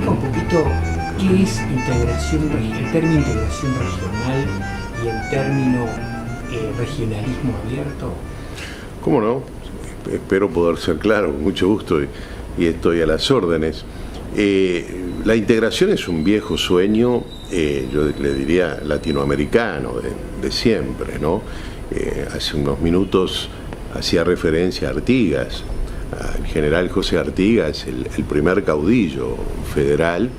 explica un poquito qué es el término integración regional y el término regionalismo abierto? ¿Cómo no? Espero poder ser claro, con mucho gusto, y estoy a las órdenes. La integración es un viejo sueño, yo le diría latinoamericano, de siempre, ¿no? Hace unos minutos hacía referencia a Artigas. El general José Artigas, el primer caudillo federal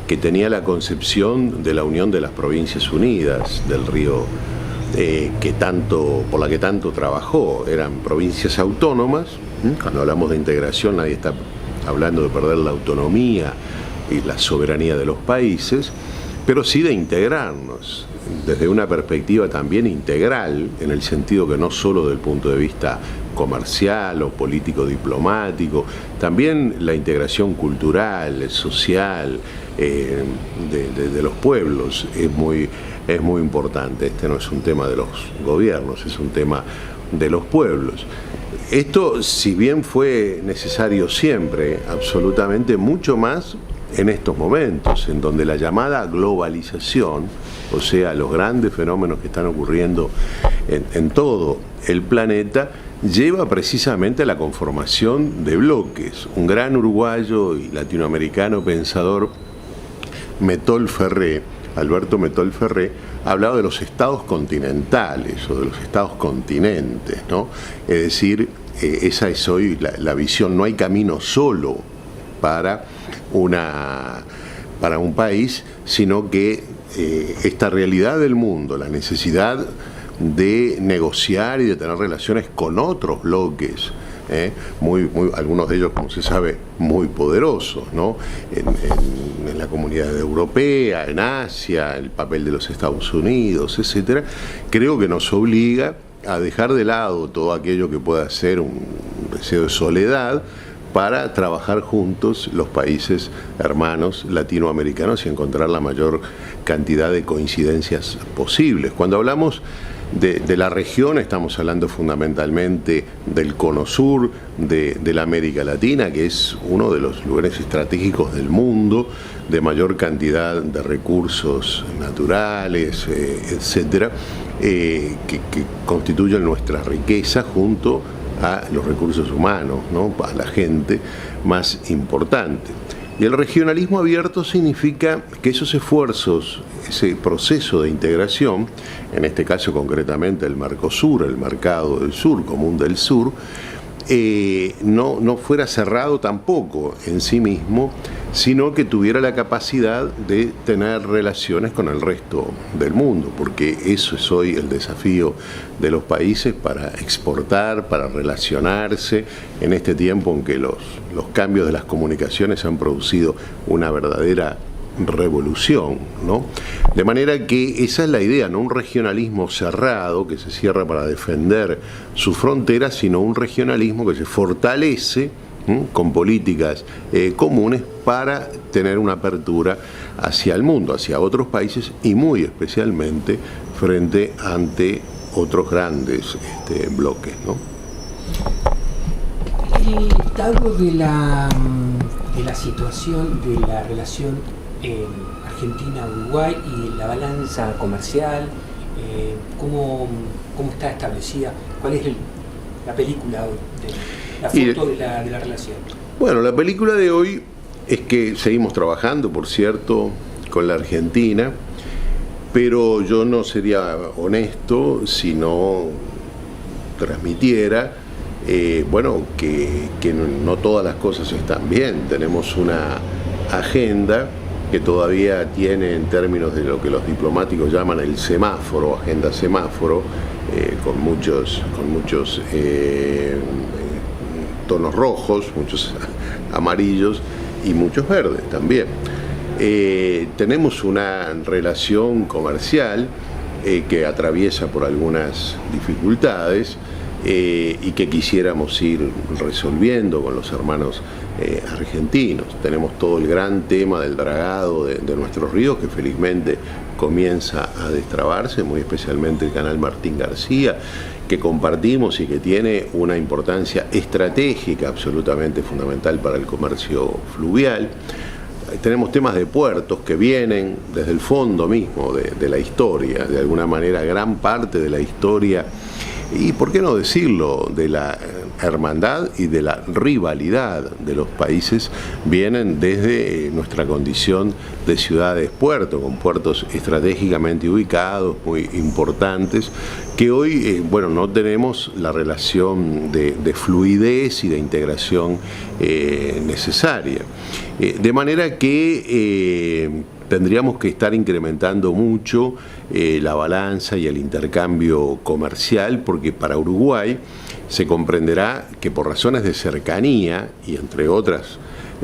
que tenía la concepción de la unión de las Provincias Unidas del río, por la que tanto trabajó. Eran provincias autónomas. Cuando hablamos de integración, nadie está hablando de perder la autonomía y la soberanía de los países, pero sí de integrarnos desde una perspectiva también integral, en el sentido que no solo del punto de vista comercial o político-diplomático, también la integración cultural, social, de los pueblos es muy importante. Este no es un tema de los gobiernos, es un tema de los pueblos. Esto, si bien fue necesario siempre, absolutamente mucho más en estos momentos, en donde la llamada globalización, o sea, los grandes fenómenos que están ocurriendo en todo el planeta, lleva precisamente a la conformación de bloques. Un gran uruguayo y latinoamericano pensador, Alberto Metol Ferré, ha hablado de los estados continentales o de los estados continentes, ¿no? Es decir, esa es hoy la visión. No hay camino solo para un país, sino que esta realidad del mundo, la necesidad de negociar y de tener relaciones con otros bloques, algunos de ellos, como se sabe, muy poderosos, ¿no? En la comunidad europea, en Asia, el papel de los Estados Unidos, etcétera, creo que nos obliga a dejar de lado todo aquello que pueda ser un deseo de soledad para trabajar juntos los países hermanos latinoamericanos y encontrar la mayor cantidad de coincidencias posibles. Cuando hablamos de la región, estamos hablando fundamentalmente del cono sur de la América Latina, que es uno de los lugares estratégicos del mundo, de mayor cantidad de recursos naturales, etcétera, que constituyen nuestra riqueza junto a los recursos humanos, ¿no? A la gente más importante. Y el regionalismo abierto significa que esos esfuerzos, ese proceso de integración, en este caso concretamente el Mercosur, el mercado del sur, común del sur, no fuera cerrado tampoco en sí mismo, sino que tuviera la capacidad de tener relaciones con el resto del mundo, porque eso es hoy el desafío de los países para exportar, para relacionarse, en este tiempo en que los cambios de las comunicaciones han producido una verdadera revolución, ¿no? De manera que esa es la idea, no un regionalismo cerrado que se cierra para defender sus fronteras, sino un regionalismo que se fortalece con políticas comunes para tener una apertura hacia el mundo, hacia otros países y muy especialmente ante otros grandes bloques, ¿no? El estado de la situación de la relación Argentina-Uruguay y la balanza comercial, ¿cómo está establecida? ¿Cuál es la película hoy, la foto de la relación? Bueno, la película de hoy es que seguimos trabajando, por cierto, con la Argentina, pero yo no sería honesto si no transmitiera que no todas las cosas están bien. Tenemos una agenda que todavía tiene, en términos de lo que los diplomáticos llaman el semáforo, agenda semáforo, con muchos tonos rojos, muchos amarillos y muchos verdes también. Tenemos una relación comercial que atraviesa por algunas dificultades y que quisiéramos ir resolviendo con los hermanos argentinos. Tenemos todo el gran tema del dragado de nuestros ríos, que felizmente comienza a destrabarse, muy especialmente el canal Martín García, que compartimos y que tiene una importancia estratégica absolutamente fundamental para el comercio fluvial. tenemos temas de puertos que vienen desde el fondo mismo de la historia, de alguna manera gran parte de la historia, y por qué no decirlo, de la hermandad y de la rivalidad de los países, vienen desde nuestra condición de ciudades-puerto, con puertos estratégicamente ubicados, muy importantes, que hoy, no tenemos la relación de fluidez y de integración necesaria. De manera que tendríamos que estar incrementando mucho la balanza y el intercambio comercial, porque para Uruguay se comprenderá que por razones de cercanía y entre otras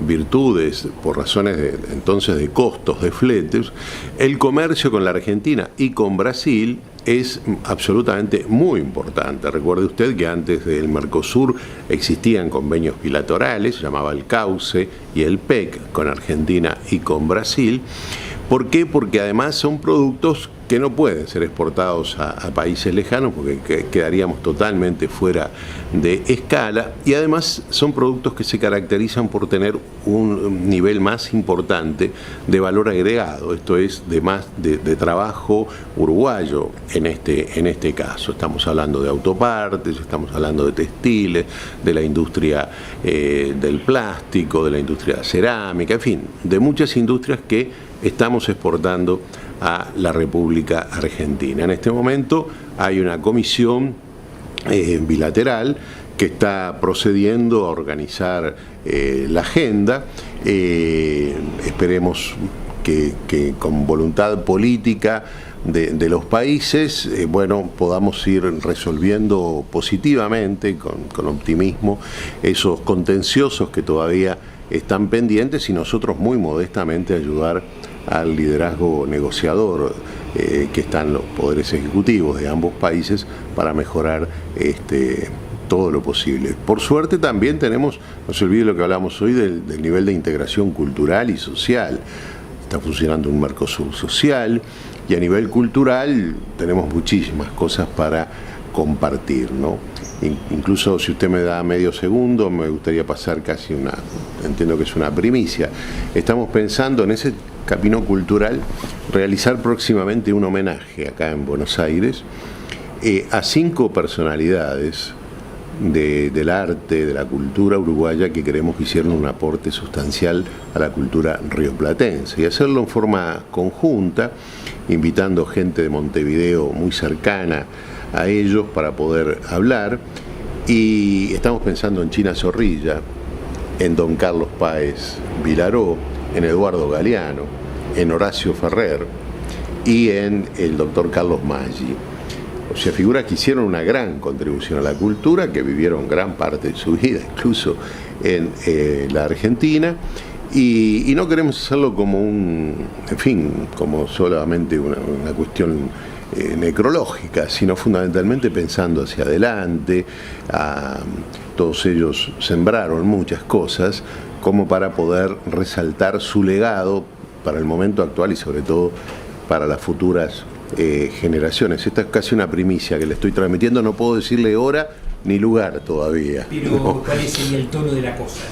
virtudes, por razones entonces de costos de fletes, el comercio con la Argentina y con Brasil es absolutamente muy importante. Recuerde usted que antes del Mercosur existían convenios bilaterales, se llamaba el CAUCE y el PEC, con Argentina y con Brasil. ¿Por qué? Porque además son productos que no pueden ser exportados a países lejanos porque quedaríamos totalmente fuera de escala, y además son productos que se caracterizan por tener un nivel más importante de valor agregado, esto es de trabajo uruguayo en este caso. Estamos hablando de autopartes, estamos hablando de textiles, de la industria del plástico, de la industria de cerámica, en fin, de muchas industrias que estamos exportando a la República Argentina. En este momento hay una comisión bilateral que está procediendo a organizar la agenda. Esperemos que con voluntad política de los países, podamos ir resolviendo positivamente, con optimismo, esos contenciosos que todavía están pendientes, y nosotros muy modestamente ayudar al liderazgo negociador que están los poderes ejecutivos de ambos países para mejorar todo lo posible. Por suerte también tenemos, no se olvide lo que hablamos hoy del nivel de integración cultural y social. Está funcionando un Mercosur social, y a nivel cultural tenemos muchísimas cosas para compartir, ¿no? Incluso si usted me da medio segundo, me gustaría pasar casi entiendo que es una primicia. Estamos pensando en ese camino cultural realizar próximamente un homenaje acá en Buenos Aires a 5 personalidades del arte, de la cultura uruguaya, que creemos que hicieron un aporte sustancial a la cultura rioplatense, y hacerlo en forma conjunta, invitando gente de Montevideo muy cercana a ellos para poder hablar. Y estamos pensando en China Zorrilla, en don Carlos Páez Vilaró, en Eduardo Galeano, en Horacio Ferrer y en el doctor Carlos Maggi. O sea, figuras que hicieron una gran contribución a la cultura, que vivieron gran parte de su vida, incluso en la Argentina, y no queremos hacerlo como como solamente una cuestión necrológica, sino fundamentalmente pensando hacia adelante. Todos ellos sembraron muchas cosas como para poder resaltar su legado para el momento actual y sobre todo para las futuras generaciones. Esta es casi una primicia que le estoy transmitiendo, no puedo decirle hora ni lugar todavía. Pero no. ¿Cuál sería el tono de la cosa?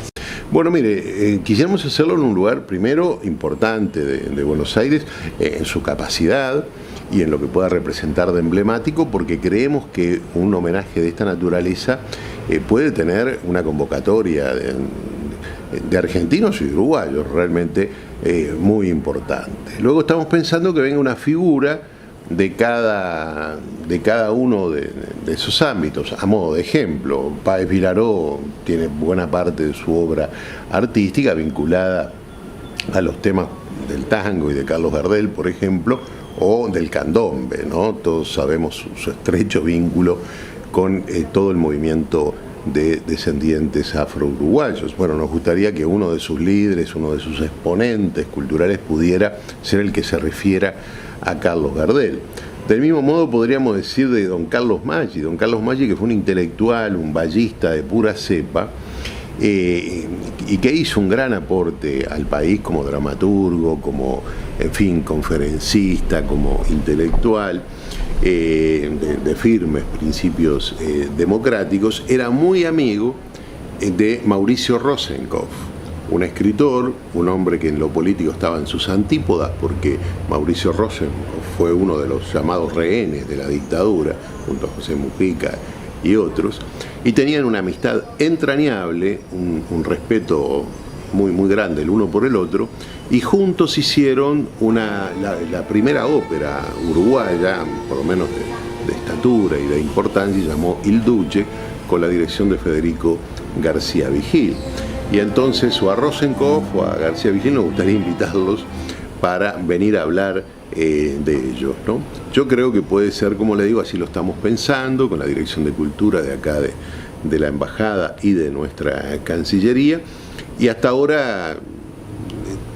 Bueno, mire, quisiéramos hacerlo en un lugar primero importante de Buenos Aires, en su capacidad y en lo que pueda representar de emblemático, porque creemos que un homenaje de esta naturaleza puede tener una convocatoria de argentinos y uruguayos realmente muy importante. Luego estamos pensando que venga una figura de cada uno de esos ámbitos. A modo de ejemplo, Páez Vilaró tiene buena parte de su obra artística vinculada a los temas del tango y de Carlos Gardel, por ejemplo, o del candombe, ¿no? Todos sabemos su estrecho vínculo con todo el movimiento de descendientes afro-uruguayos. Bueno, nos gustaría que uno de sus líderes, uno de sus exponentes culturales pudiera ser el que se refiera a Carlos Gardel. Del mismo modo podríamos decir de don Carlos Maggi, que fue un intelectual, un vallista de pura cepa, y que hizo un gran aporte al país como dramaturgo, como, conferencista, como intelectual, de firmes principios democráticos. Era muy amigo de Mauricio Rosenkopf, un escritor, un hombre que en lo político estaba en sus antípodas, porque Mauricio Rosenkopf fue uno de los llamados rehenes de la dictadura, junto a José Mujica y otros, y tenían una amistad entrañable, un respeto muy, muy grande el uno por el otro, y juntos hicieron la primera ópera uruguaya, por lo menos de estatura y de importancia, llamó Il Duce, con la dirección de Federico García Vigil. Y entonces o a Rosenkopf o a García Vigil nos gustaría invitarlos para venir a hablar de ellos, ¿no? Yo creo que puede ser, como le digo, así lo estamos pensando, con la Dirección de Cultura de acá de la Embajada y de nuestra Cancillería. Y hasta ahora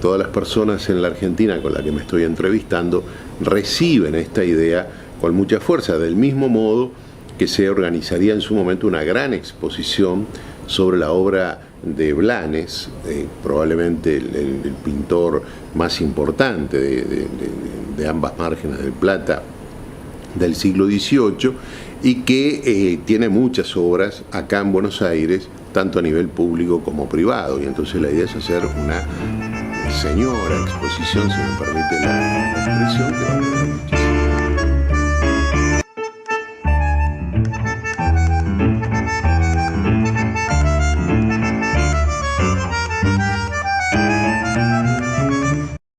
todas las personas en la Argentina con las que me estoy entrevistando reciben esta idea con mucha fuerza, del mismo modo que se organizaría en su momento una gran exposición sobre la obra de Blanes, probablemente el pintor más importante de ambas márgenes del Plata del siglo XVIII, y que tiene muchas obras acá en Buenos Aires, tanto a nivel público como privado, y entonces la idea es hacer una señora exposición, si me permite la expresión, que va a tener muchísimo.